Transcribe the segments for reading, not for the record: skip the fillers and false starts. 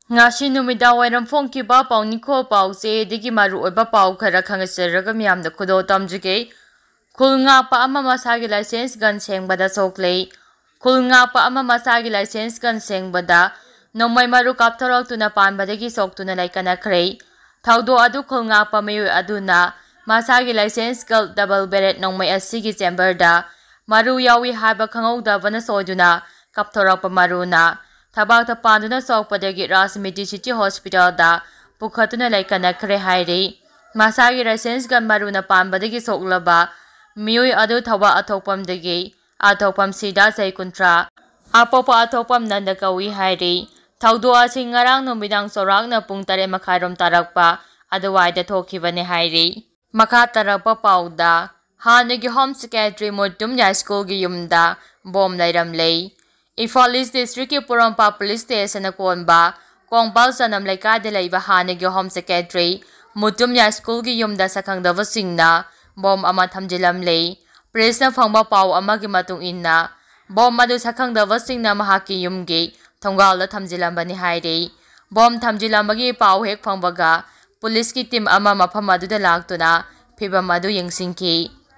Ngasi numidang wairam phongkiba pauniko pause digi maru oiba pau khara khangasaraga miyamda khudo tamjige khulnga pa ama masagi license gan sengbada soklei khulnga pa ama masagi license gan sengbada nomai maru kaptharak tuna panbadagi soktuna laikana khrei thaudo adu khulnga pa mayu aduna masagi license gal double beret nomai asigi chamber da maru yawi haba khangauda bana soiduna kaptharak pa maruna Tabak tapanduna sokpadagi Rasmiti City Hospital da pukhatuna laikana khre hairi masagi license gan maruna panbadagi soklaba miyoi adu thawa athokpamdagi athokpam sida sai kuntra apopa athokpam nanda kawi hairi thaudo asing ngarang numidang sorakna pung 3 makhairom tarakpa aduwaida thokhibane hairi makha tarakpa pauda hanagi home secretary mutum ya school gi yumda bom lairam lei Imphal East District ki Porompa Police Station na konba Kongpal sanam laika de laiba hanagi home secretary mutum ya school gi yumda sa khangdava singna bom ama thamjilam lei press na phangba pau ama gi matung inna bom adu sa khangdava singna mahaki yumgi thongal da thamjilam bani hairi bom thamjilam gi pau hek phangbaga police ki team ama mafam adu da laktuna phibam adu yengsingki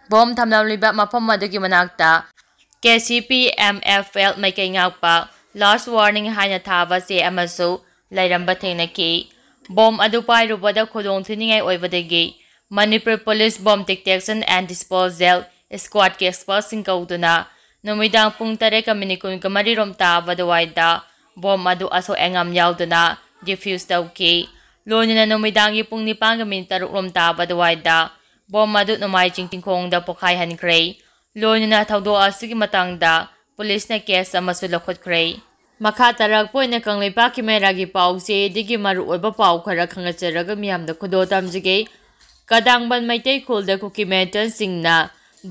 bom thamlam liba mafam adu gi manakta KCP MFL Maikai Ngakpa last warning haina thaba se amasu lairamba thenaki bom adu pairubada khudong thiningai oibadagi Manipur Police Bomb Detection and Disposal Squad ke expert sing kauduna numidang pung 3 kaminikun kamari rom taba dawaida bom adu aso engam yauduna defuse tawki lonina numidang gi pung 9 kamin taruk rom taba dawaida bom adu numai jingtingkhong da pokhai hankrei Lonina thaudo asigi matangda police na case amasu lakhotkrei makha tarak poina kangleipa ki meragi pause digi maru oiba pau khara khangacharaga miyamda khudo tamjige kadangban maitei khulda kuki metan singna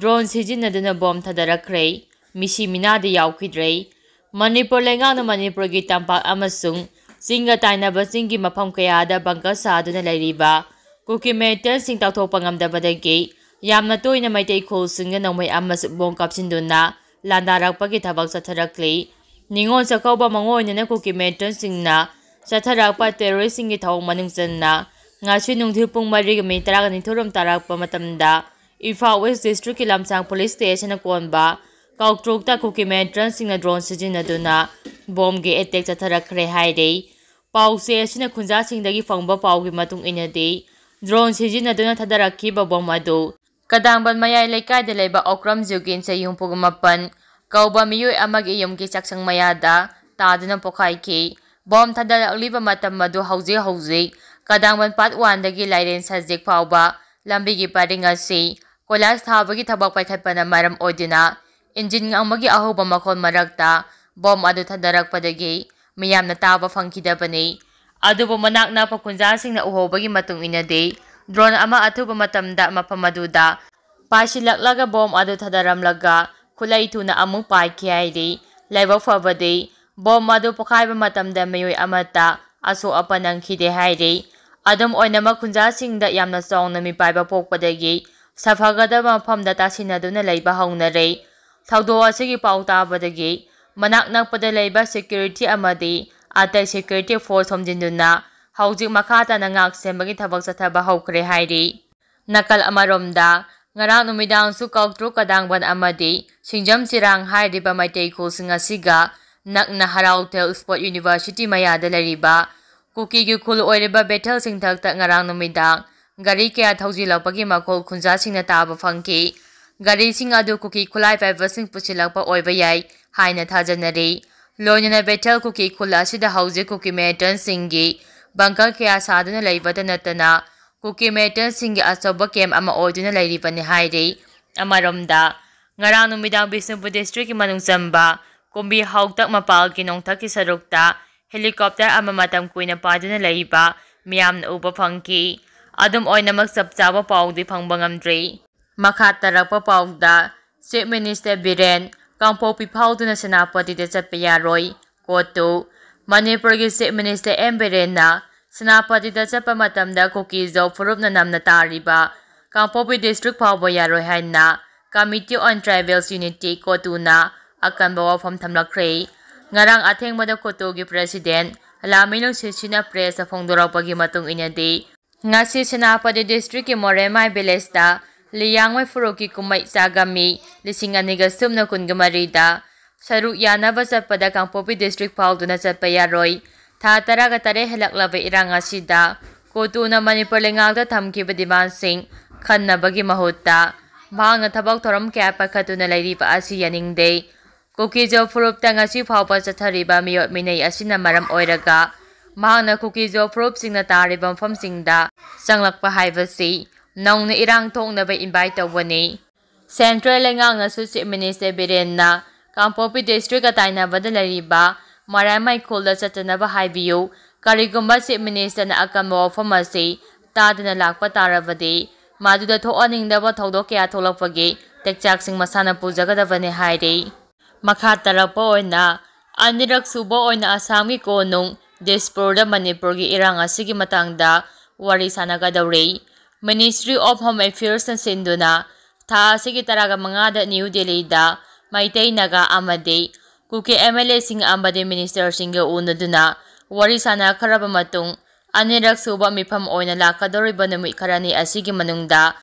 drone sijinaduna bom thadarakhrei misi minada yaukidrei Manipur lengang Manipur gi tampak amasung singa taina basingi mafam kayada bangka saduna lairiba kuki metan sing tawthokpa ngamdabadagi Yamna toina maitei khulsinga nomai amas bong kapsinduna landarakpagi thabak satharakli ningon sakauba mangoina na kuki metron singna satharakpa terrorist singi thawng manungsanna ngachi nungthil pung 3 mi 12 thorom tarakpa matamda Imphal West District ki Lamsang Police Station na konba kautrukta kuki metron singna drone sijinaduna bom gi attack satharakre hairi pause asina khunja singdagi phangba paugi matung inadi drone sijinaduna thadarakhiba bom adu Kadangban mayay laikay de laiba okram jugin sa yung pugumapan kauba miyoi amag iyom ki saksang mayada tado ng pokay ki bom tadala uliba matam madu hauzi kadangban part 1 dagi lairen sa zik pauba lambi gi paringa si kolas thaba gi thabak paikhat pana maram odina engine nga magi ahoba makon marakta bom adu thadarak padagi miyam na taba phangkidabani adu bo manak na pakunja sing na uhoba gi matung inade Drone ama atuba matamda mapamaduda pasilaklaga bom adu thadaramlaga khulai thuna amung pai khairi laiba fabade bom adu pokhaiba matamda mayoi amata aso apanang khide hairi adam oinama khunja singda yamna songna mi paiba pokpadagi safagada mafamda tasinaduna laiba haunare thaudo asigi pauta badagi manak nakpada laiba security amadi atai security force homjinduna Haujik makata na ngak sembagi thabak sa thaba haukre hairi. Nakal amaromda, ngarang numidang su kautru kadangban amadi, singjam sirang hairi ba maitei khulsing asiga, nak na Harautel Sport University mayada lariba. Kuki gi khul oiriba betel sing thakta ngarang numidang, gari kaya thaujilakpagi makol khunja sing na taba phangki. Gari sing adu kuki khulai paiba sing pusilakpa oiba yai, haina thajanari. Lonya na betel kuki khula sida haujik kuki metan singi, Bangkal kaya saduna laibata natana kuki metan singi asoba kem ama oduna lairipani hairi amaromda ngarang numidang Bisnupur District manung samba kumbi haugtak mapal kinongtak ki sarukta helicopter ama matam kuina paduna laiba miyam na upa phangki adum oina magsapsaba paugdi phangbangamdre makatarakpa paugda Chief Minister Biren Kangpopi pauduna senapati de chatpayaroi kotu Manipur ki Chief Minister M. Birenna senapati da chapa matamda kuki zo furup na namna tariba Kangpopi District pauba yaroi haina Committee on Tribals Unity kotuna akan bawa fam thamlakre ngarang athengmada kotu gi President ꯂꯥꯟꯃꯤ ꯅꯨꯡꯁꯤꯠꯁꯤꯅ ꯄ꯭ꯔꯦꯁꯇ ꯐꯣꯡꯗꯣꯔꯛꯄꯒꯤ ꯃꯇꯨꯡ ꯏꯟꯅꯗꯤ ꯉꯁꯤ ꯁꯦꯅꯥꯄꯇꯤ ꯗꯤꯁꯇ꯭ꯔꯤꯛꯀꯤ ꯃꯣꯔꯦꯃꯥꯏ ꯚꯤꯂꯦꯖꯇ ꯂꯤꯌꯥꯡꯃꯩ ꯐꯨꯔꯨꯞꯀꯤ ꯀꯨꯝꯍꯩ ꯆꯥꯒꯃꯤ 2024ꯗ ꯁꯔꯨꯛ ꯌꯥꯅꯕ ꯆꯠꯄꯗ Kangpokpi district ꯐꯥꯎꯗꯨꯅ ꯆꯠꯄ ꯌꯥꯔꯣꯏ ꯊꯥ 18 ꯍꯦꯜꯂꯛꯂꯕ ꯏꯔꯥꯡ ꯑꯁꯤꯗ ꯀꯣꯇꯨꯅ ꯃꯅꯤꯄꯨꯔ ꯂꯩꯉꯥꯛꯇ ꯊꯝꯈꯤꯕ ꯗꯤꯃꯥꯟꯁꯤꯡ ꯈꯟꯅꯕꯒꯤ ꯃꯍꯨꯠꯇ ꯃꯍꯥꯛꯅ ꯊꯕꯛ ꯊꯧꯔꯝ ꯀꯌꯥ ꯄꯥꯏꯈꯠꯇꯨꯅ ꯂꯩꯔꯤꯕ ꯑꯁꯤ ꯌꯥꯅꯤꯡꯗꯦ ꯀꯨꯀꯤꯖꯣ ꯐꯨꯔꯨꯞꯇ ꯉꯁꯤ ꯐꯥꯎꯕ ꯆꯠꯊꯔꯤꯕ ꯃꯤꯑꯣꯠ ꯃꯤꯅꯩ ꯑꯁꯤꯅ ꯃꯔꯝ ꯑꯣꯏꯔꯒ ꯃꯍꯥꯛꯅ ꯀꯨꯀꯤꯖꯣ ꯐꯨꯔꯨꯞꯁꯤꯡꯅ ꯇꯥꯔꯤꯕ ꯃꯐꯝꯁꯤꯡꯗ ꯆꯪꯂꯛꯄ ꯍꯥꯏꯕꯁꯤ ꯅꯧꯅ ꯏꯔꯥꯡ ꯊꯣꯛꯅꯕ ꯏꯟꯚꯥꯏꯠ ꯇꯧꯕꯅꯤ ꯁꯦꯟꯇ꯭ꯔꯦꯜ ꯂꯩꯉꯥꯛꯅꯁꯨ ꯆꯤꯞ ꯃꯤꯅꯤꯁꯇꯔ ꯕꯤꯔꯦꯟꯅ ꯀꯥꯡꯄꯣꯛꯄꯤ ꯗꯤꯁꯇ꯭ꯔꯤꯛꯀ ꯇꯥꯏꯅꯕꯗ ꯂꯩꯔꯤꯕ ꯃꯔꯥꯏꯃꯥꯏ ꯈꯨꯜꯗ ꯆꯠꯇꯅꯕ ꯍꯥꯏꯕꯤꯌꯨ ꯀꯔꯤꯒꯨꯝꯕ ꯆꯤꯞ ꯃꯤꯅꯤꯁꯇꯔꯅ ꯑꯀꯟꯕ ꯋꯥꯐꯝ ꯑꯁꯤ ꯇꯥꯗꯅ ꯂꯥꯛꯄ ꯇꯥꯔꯕꯗꯤ ꯃꯗꯨꯗ ꯊꯣꯛꯍꯟꯅꯤꯡꯗꯕ ꯊꯧꯗꯣꯛ ꯀꯌꯥ ꯊꯣꯛꯂꯛꯄꯒꯤ ꯇꯦꯛꯆꯥꯛꯁꯤꯡ ꯃꯁꯥꯅ ꯄꯨꯖꯒꯗꯕꯅꯤ ꯍꯥꯏꯔꯤ ꯃꯈꯥ ꯇꯥꯔꯛꯄ ꯑꯣꯏꯅ ꯑꯅꯤꯔꯛ ꯁꯨꯕ ꯑꯣꯏꯅ ꯑꯁꯥꯝꯒꯤ ꯀꯣꯅꯨꯡ ꯗꯤꯁꯄꯨꯔꯗ ꯃꯅꯤꯄꯨꯔꯒꯤ ꯏꯔꯥꯡ ꯑꯁꯤꯒꯤ ꯃꯇꯥꯡꯗ ꯋꯥꯔꯤ ꯁꯥꯟꯅꯒꯗꯧꯔꯤ ꯃꯤꯅꯤꯁꯇ꯭ꯔꯤ ꯑꯣꯐ ꯍꯣꯝ ꯑꯦꯐꯤꯌꯔꯁꯅ ꯁꯤꯟꯗꯨꯅ ꯊꯥ ꯑꯁꯤꯒꯤ 15ꯗ ꯅ꯭ꯌꯨ ꯗꯦꯜꯂꯤꯗ ꯃꯩꯇꯩ ꯅꯥꯒꯥ ꯑꯃꯗꯤ ꯀꯨꯀꯤ MLAꯁꯤꯡ ꯑꯃꯗꯤ ꯃꯤꯅꯤꯁꯇꯔꯁꯤꯡꯒ ꯎꯅꯗꯨꯅ ꯋꯥꯔꯤ ꯁꯥꯟꯅꯈ꯭ꯔꯕ ꯃꯇꯨꯡ ꯑꯅꯤꯔꯛ ꯁꯨꯕ ꯃꯤꯐꯝ ꯑꯣꯏꯅ ꯂꯥꯛꯀꯗꯧꯔꯤꯕ ꯅꯨꯃꯤꯠ ꯈꯔꯅꯤ ꯑꯁꯤꯒꯤ ꯃꯅꯨꯡꯗ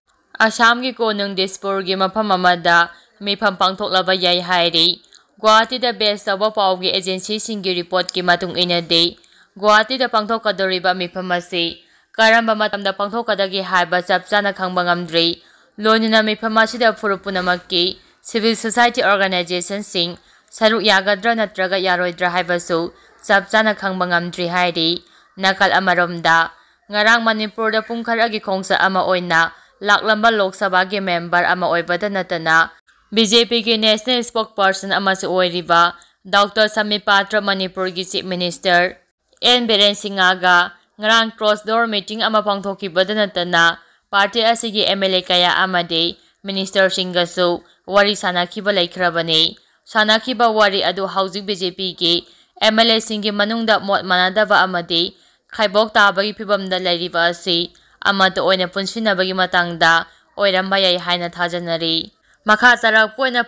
ꯑꯁꯥꯝꯒꯤ ꯀꯣꯅꯨꯡ ꯗꯤꯁꯄꯨꯔꯒꯤ ꯃꯐꯝ ꯑꯃꯗ ꯃꯤꯐꯝ ꯄꯥꯡꯊꯣꯛꯂꯕ ꯌꯥꯏ ꯍꯥꯏꯔꯤ ꯒꯨꯋꯥꯍꯥꯇꯤꯗ ꯕꯦꯖ ꯇꯧꯕ ꯄꯥꯎꯒꯤ ꯑꯦꯖꯦꯟꯁꯤꯁꯤꯡꯒꯤ ꯔꯤꯄꯣꯔꯠꯀꯤ ꯃꯇꯨꯡ ꯏꯟꯅꯗꯤ ꯒꯨꯋꯥꯍꯥꯇꯤꯗ ꯄꯥꯡꯊꯣꯛꯀꯗꯧꯔꯤꯕ ꯃꯤꯐꯝ ꯑꯁꯤ ꯀꯔꯝꯕ ꯃꯇꯝꯗ ꯄꯥꯡꯊꯣꯛꯀꯗꯒꯦ ꯍꯥꯏꯕ ꯆꯞ ꯆꯥꯅ ꯈꯪꯕ ꯉꯝꯗ꯭ꯔꯤ ꯂꯣꯏꯅꯅ ꯃꯤꯐꯝ ꯑꯁꯤꯗ ꯐꯨꯔꯨꯞ ꯄꯨꯝꯅꯃꯛꯀꯤ ꯁꯤꯚꯤꯜ ꯁꯣꯁꯥꯏꯇꯤ ꯑꯣꯔꯒꯅꯥꯏꯖꯦꯁꯟꯁꯤꯡ ꯁꯔꯨꯛ ꯌꯥꯒꯗ꯭ꯔꯥ ꯅꯠꯇ꯭ꯔꯒ ꯌꯥꯔꯣꯏꯗ꯭ꯔꯥ ꯍꯥꯏꯕꯁꯨ ꯆꯞ ꯆꯥꯅ ꯈꯪꯕ ꯉꯝꯗ꯭ꯔꯤ ꯍꯥꯏꯔꯤ ꯅꯥꯀꯜ ꯑꯃꯔꯣꯝꯗ ꯉꯔꯥꯡ ꯃꯅꯤꯄꯨꯔꯗ ꯄꯨꯡ ꯈꯔꯒꯤ ꯈꯣꯡꯆꯠ ꯑꯃ ꯑꯣꯏꯅ ꯂꯥꯛꯂꯝꯕ ꯂꯣꯛ ꯁꯚꯥꯒꯤ ꯃꯦꯝꯕꯔ ꯑꯃ ꯑꯣꯏꯕꯇ ꯅꯠꯇꯅ BJPꯒꯤ ꯅꯦꯁꯅꯦꯜ ꯁ꯭ꯄꯣꯛꯄꯔꯁꯟ ꯑꯃꯁꯨ ꯑꯣꯏꯔꯤꯕ ꯗꯣꯛꯇꯔ ꯁꯃꯤꯠ ꯄꯥꯇ꯭ꯔ ꯃꯅꯤꯄꯨꯔꯒꯤ ꯆꯤꯞ ꯃꯤꯅꯤꯁꯇꯔ N ꯕꯤꯔꯦꯟ ꯁꯤꯡꯍꯒ ꯉꯔꯥꯡ ꯀ꯭ꯔꯣꯁ ꯗꯣꯔ ꯃꯤꯇꯤꯡ ꯑꯃ ꯄꯥꯡꯊꯣꯛꯈꯤꯕꯗ ꯅꯠꯇꯅ ꯄꯥꯔꯇꯤ ꯑꯁꯤꯒꯤ MLA ꯀꯌꯥ ꯑꯃꯗꯤ ꯃꯤꯅꯤꯁꯇꯔꯁꯤꯡꯒꯁꯨ ꯋꯥꯔꯤ ꯁꯥꯟꯅꯈꯤꯕ ꯂꯩꯈ꯭ꯔꯕꯅꯤ ꯁꯥꯟꯅꯈꯤꯕ ꯋꯥꯔꯤ ꯑꯗꯨ ꯍꯧꯖꯤꯛ BJPꯒꯤ MLAꯁꯤꯡꯒꯤ ꯃꯅꯨꯡꯗ ꯃꯣꯠ ꯃꯥꯟꯅꯗꯕ ꯑꯃꯗꯤ ꯈꯥꯏꯕꯣꯛ ꯇꯥꯕꯒꯤ ꯐꯤꯚꯝꯗ ꯂꯩꯔꯤꯕ ꯑꯁꯤ ꯑꯃꯠꯇ ꯑꯣꯏꯅ ꯄꯨꯟꯁꯤꯟꯅꯕꯒꯤ ꯃꯇꯥꯡꯗ ꯑꯣꯏꯔꯝꯕ ꯌꯥꯏ ꯍꯥꯏꯅ ꯊꯥꯖꯅꯔꯤ ꯃꯈꯥ ꯇꯥꯔꯛꯄ ꯑꯣꯏꯅ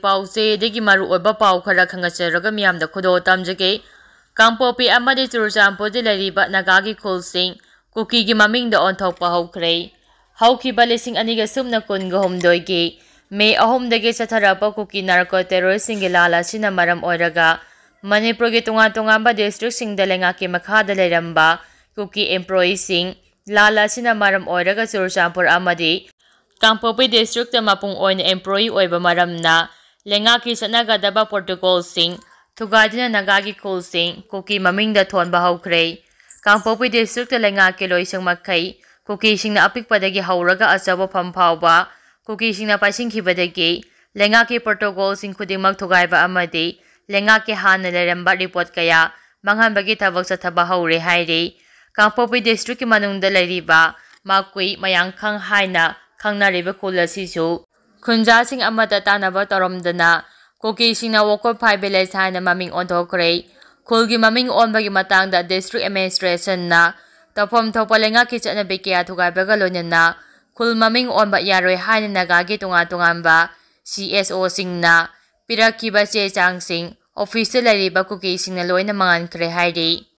ꯄꯥꯎꯆꯦꯗꯒꯤ ꯃꯔꯨꯑꯣꯏꯕ ꯄꯥꯎ ꯈꯔ ꯈꯪꯍꯟꯖꯔꯒ ꯃꯤꯌꯥꯝꯗ ꯈꯨꯗꯣꯜ ꯇꯝꯖꯒꯦ ꯀꯥꯡꯄꯣꯛꯄꯤ ꯑꯃꯗꯤ ꯆꯨꯔꯆꯥꯟꯄꯨꯔꯗ ꯂꯩꯔꯤꯕ ꯅꯥꯒꯥꯒꯤ ꯈꯨꯜꯁꯤꯡ ꯀꯨꯀꯤꯒꯤ ꯃꯃꯤꯡꯗ ꯑꯣꯟꯊꯣꯛꯄ ꯍꯧꯈ꯭ꯔꯦ ꯍꯧꯈꯤꯕ 2022ꯒꯤ ꯃꯦ 3ꯗꯒꯤ ꯆꯠꯊꯔꯛꯄ ꯀꯨꯀꯤ ꯅꯥꯔꯀꯣ ꯇꯦꯔꯣꯔꯤꯁꯁꯤꯡꯒꯤ ꯂꯥꯜ ꯑꯁꯤꯅ ꯃꯔꯝ ꯑꯣꯏꯔꯒ ꯃꯅꯤꯄꯨꯔꯒꯤ ꯇꯣꯉꯥꯟ-ꯇꯣꯉꯥꯟꯕ ꯗꯤꯁꯇ꯭ꯔꯤꯛꯁꯤꯡꯗ ꯂꯩꯉꯥꯛꯀꯤ ꯃꯈꯥꯗ ꯂꯩꯔꯝꯕ ꯀꯨꯀꯤ ꯑꯦꯝꯄ꯭ꯂꯣꯌꯤꯁꯤꯡ ꯂꯥꯜ ꯑꯁꯤꯅ ꯃꯔꯝ ꯑꯣꯏꯔꯒ ꯆꯨꯔꯆꯥꯟꯄꯨꯔ ꯑꯃꯗꯤ ꯀꯥꯡꯄꯣꯛꯄꯤ ꯗꯤꯁꯇ꯭ꯔꯤꯛꯇ ꯃꯄꯨꯡ ꯑꯣꯏꯅ ꯑꯦꯝꯄ꯭ꯂꯣꯌꯤ ꯑꯣꯏꯕ ꯃꯔꯝꯅ ꯂꯩꯉꯥꯛꯀꯤ ꯆꯠꯅꯒꯗꯕ ꯄ꯭ꯔꯣꯇꯣꯀꯣꯜꯁꯤꯡ ꯊꯨꯒꯥꯏꯗꯨꯅ ꯅꯥꯒꯥꯒꯤ ꯈꯨꯜꯁꯤꯡ ꯀꯨꯀꯤ ꯃꯃꯤꯡꯗ ꯊꯣꯟꯕ ꯍꯧꯈ꯭ꯔꯦ ꯀꯥꯡꯄꯣꯛꯄꯤ ꯗꯤꯁꯇ꯭ꯔꯤꯛꯇ ꯂꯩꯉꯥꯛꯀꯤ ꯂꯣꯏꯁꯪ ꯃꯈꯩ ꯀꯨꯀꯤꯁꯤꯡꯅ ꯑꯄꯤꯛꯄꯗꯒꯤ ꯍꯧꯔꯒ ꯑꯆꯧꯕ ꯐꯝ ꯐꯥꯎꯕ ꯀꯨꯀꯤꯁꯤꯡꯅ ꯄꯥꯏꯁꯤꯟꯈꯤꯕꯗꯒꯤ ꯂꯩꯉꯥꯛꯀꯤ ꯄ꯭ꯔꯣꯇꯣꯀꯣꯜꯁꯤꯡ ꯈꯨꯗꯤꯡꯃꯛ ꯊꯨꯒꯥꯏꯕ ꯑꯃꯗꯤ ꯂꯩꯉꯥꯛꯀꯤ ꯍꯥꯟꯅ ꯂꯩꯔꯝꯕ ꯔꯤꯄꯣꯔꯠ ꯀꯌꯥ ꯃꯥꯡꯍꯟꯕꯒꯤ ꯊꯕꯛ ꯆꯠꯊꯕ ꯍꯧꯔꯦ ꯍꯥꯏꯔꯤ ꯀꯥꯡꯄꯣꯛꯄꯤ ꯗꯤꯁꯇ꯭ꯔꯤꯛꯀꯤ ꯃꯅꯨꯡꯗ ꯂꯩꯔꯤꯕ ꯃꯥꯀꯨꯏ ꯃꯌꯥꯡꯈꯪ ꯍꯥꯏꯅ ꯈꯪꯅꯔꯤꯕ ꯈꯨꯜ ꯑꯁꯤꯁꯨ ꯈꯨꯟꯖꯥꯁꯤꯡ ꯑꯃꯠꯇ ꯇꯥꯟꯅꯕ ꯇꯧꯔꯝꯗꯅ ꯀꯨꯀꯤꯁꯤꯡꯅ ꯋꯣꯀꯣꯠ ꯐꯥꯏ ꯚꯤꯂꯦꯖ ꯍꯥꯏꯅ ꯃꯃꯤꯡ ꯑꯣꯟꯊꯣꯛꯈ꯭ꯔꯦ ꯈꯨꯜꯒꯤ ꯃꯃꯤꯡ ꯑꯣꯟꯕꯒꯤ ꯃꯇꯥꯡꯗ ꯗꯤꯁꯇ꯭ꯔꯤꯛ ꯑꯦꯗꯃꯤꯅꯤꯁꯇ꯭ꯔꯦꯁꯟꯅ ꯇꯧꯐꯝ ꯊꯣꯛꯄ ꯂꯩꯉꯥꯛꯀꯤ ꯆꯠꯅꯕꯤ ꯀꯌꯥ ꯊꯨꯒꯥꯏꯕꯒ ꯂꯣꯏꯅꯅ ꯈꯨꯜ ꯃꯃꯤꯡ ꯑꯣꯟꯕ ꯌꯥꯔꯣꯏ ꯍꯥꯏꯅ ꯅꯥꯒꯥꯒꯤ ꯇꯣꯉꯥꯟ-ꯇꯣꯉꯥꯟꯕ CSOꯁꯤꯡꯅ ꯄꯤꯔꯛꯈꯤꯕ ꯆꯦ ꯆꯥꯡꯁꯤꯡ ꯑꯣꯐꯤꯁꯇ ꯂꯩꯔꯤꯕ ꯀꯨꯀꯤꯁꯤꯡꯅ ꯂꯣꯏꯅ ꯃꯥꯡꯍꯟꯈ꯭ꯔꯦ ꯍꯥꯏꯔꯤ